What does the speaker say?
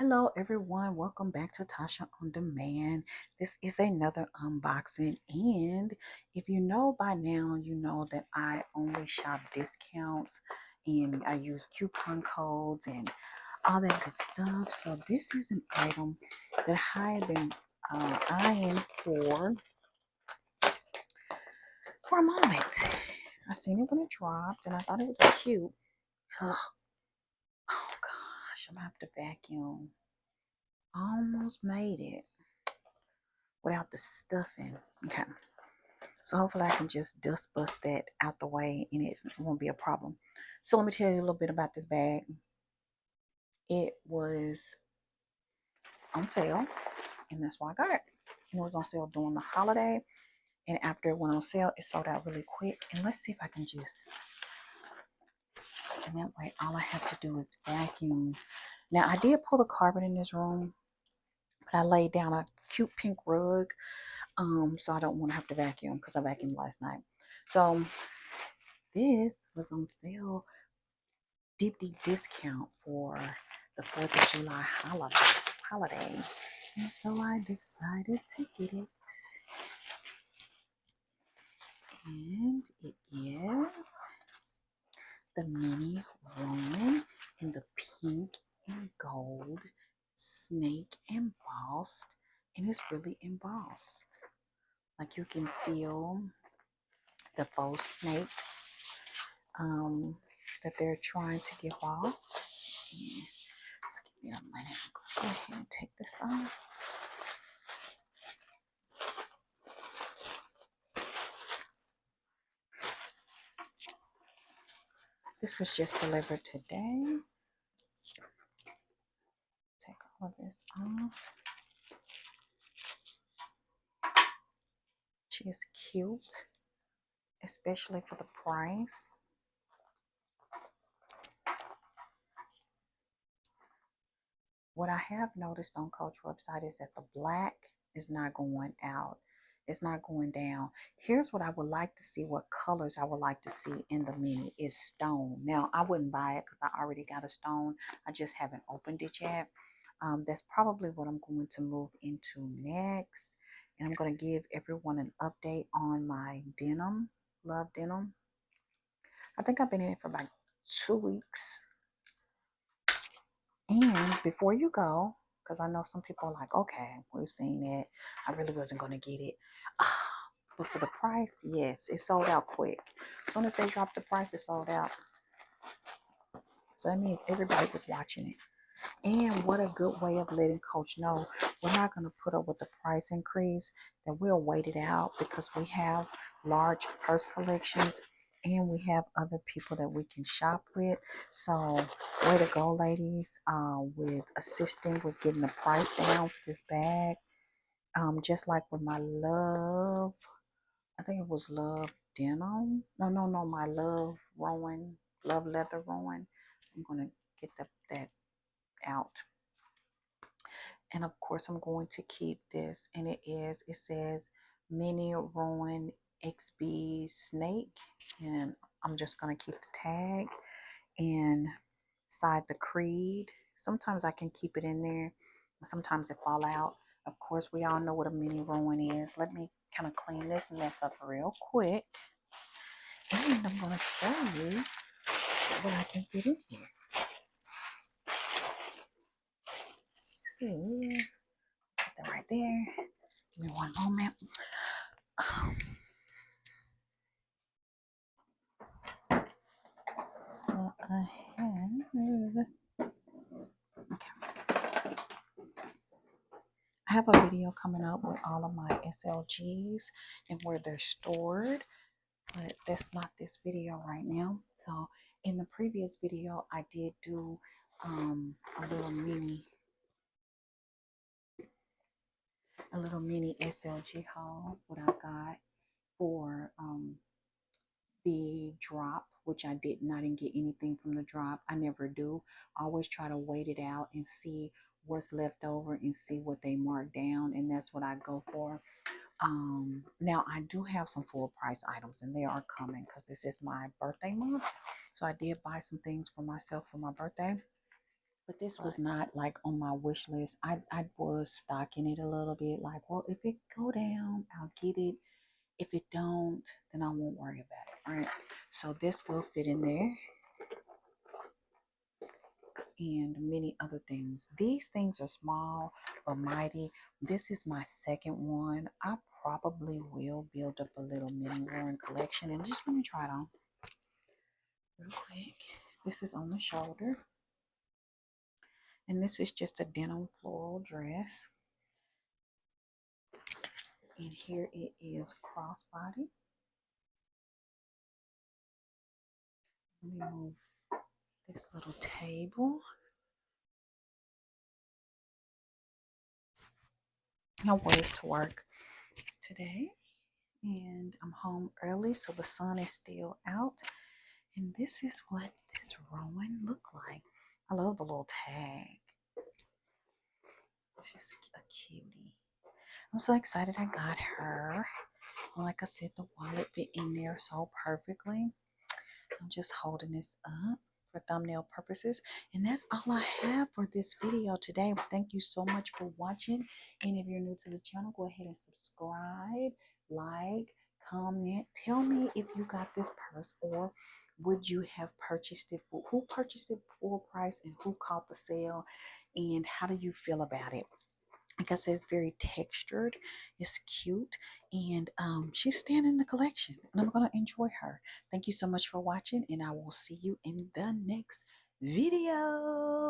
Hello, everyone. Welcome back to Tasha on Demand. This is another unboxing. And if you know by now, you know that I only shop discounts and I use coupon codes and all that good stuff. So, this is an item that I have been eyeing for a moment. I seen it when it dropped and I thought it was cute. Oh gosh, I'm gonna have to vacuum. Almost made it without the stuffing. Okay. So hopefully I can just dust bust that out the way and it won't be a problem. So let me tell you a little bit about this bag. It was on sale and that's why I got it. And it was on sale during the holiday. And after it went on sale, it sold out really quick. And let's see if I can and that way all I have to do is vacuum. Now I did pull the carpet in this room, but I laid down a cute pink rug. So I don't want to have to vacuum because I vacuumed last night. So this was on sale, deep discount for the 4th of July holiday. And so I decided to get it. And it is the mini Rowan in the pink and gold snake embossed. And it's really embossed. Like you can feel the faux snakes that they're trying to give off. Yeah. Just give me a minute. Go ahead and take this off. This was just delivered today. Take all of this off. She is cute, especially for the price. What I have noticed on Coach website is that the black is not going out. It's not going down. Here's what I would like to see, what colors I would like to see in the mini is stone. Now, I wouldn't buy it because I already got a stone. I just haven't opened it yet. That's probably what I'm going to move into next. And I'm going to give everyone an update on my denim, love denim. I think I've been in it for about 2 weeks. And before you go, because I know some people are like, okay, we've seen it. I really wasn't going to get it. But for the price, yes, it sold out quick. As soon as they dropped the price, it sold out. So that means everybody was watching it. And what a good way of letting Coach know we're not going to put up with the price increase, that we'll wait it out because we have large purse collections and we have other people that we can shop with. So way to go, ladies, with assisting with getting the price down for this bag. Just like with my love, I think it was love denim. No, my love Rowan, love leather Rowan. I'm going to get that out. And of course, I'm going to keep this. And it says Mini Rowan XB Snake. And I'm just going to keep the tag and side the creed. Sometimes I can keep it in there. Sometimes it fall out. Of course, we all know what a mini Rowan is. Let me kind of clean this mess up real quick. And I'm going to show you what I can fit in here. So, put that right there. Give me one moment. So I have a video coming up with all of my SLGs and where they're stored, but that's not this video right now. So in the previous video, I did do a little mini SLG haul, what I got for the drop, which I didn't get anything from the drop. I never do. I always try to wait it out and see what's left over and see what they mark down, and that's what I go for. Now I do have some full price items and they are coming because this is my birthday month. So I did buy some things for myself for my birthday. But this was not like on my wish list. I was stocking it a little bit. Like, well, if it go down, I'll get it. If it don't, then I won't worry about it, right? So this will fit in there, and many other things. These things are small but mighty. This is my second one. I probably will build up a little mini Rowan collection, and just let me try it on real quick. This is on the shoulder, and this is just a denim floral dress. And here it is crossbody. Let me move this little table. I was to work today, and I'm home early, so the sun is still out. And this is what this Rowan look like. I love the little tag. It's just a cutie. I'm so excited I got her. Like I said, the wallet fit in there so perfectly. I'm just holding this up for thumbnail purposes. And that's all I have for this video today. Thank you so much for watching. And if you're new to the channel, go ahead and subscribe, like, comment. Tell me if you got this purse, or would you have purchased it for, who purchased it full price and who caught the sale, and how do you feel about it? Like I said, it's very textured, it's cute, and she's staying in the collection, and I'm gonna enjoy her. Thank you so much for watching, and I will see you in the next video.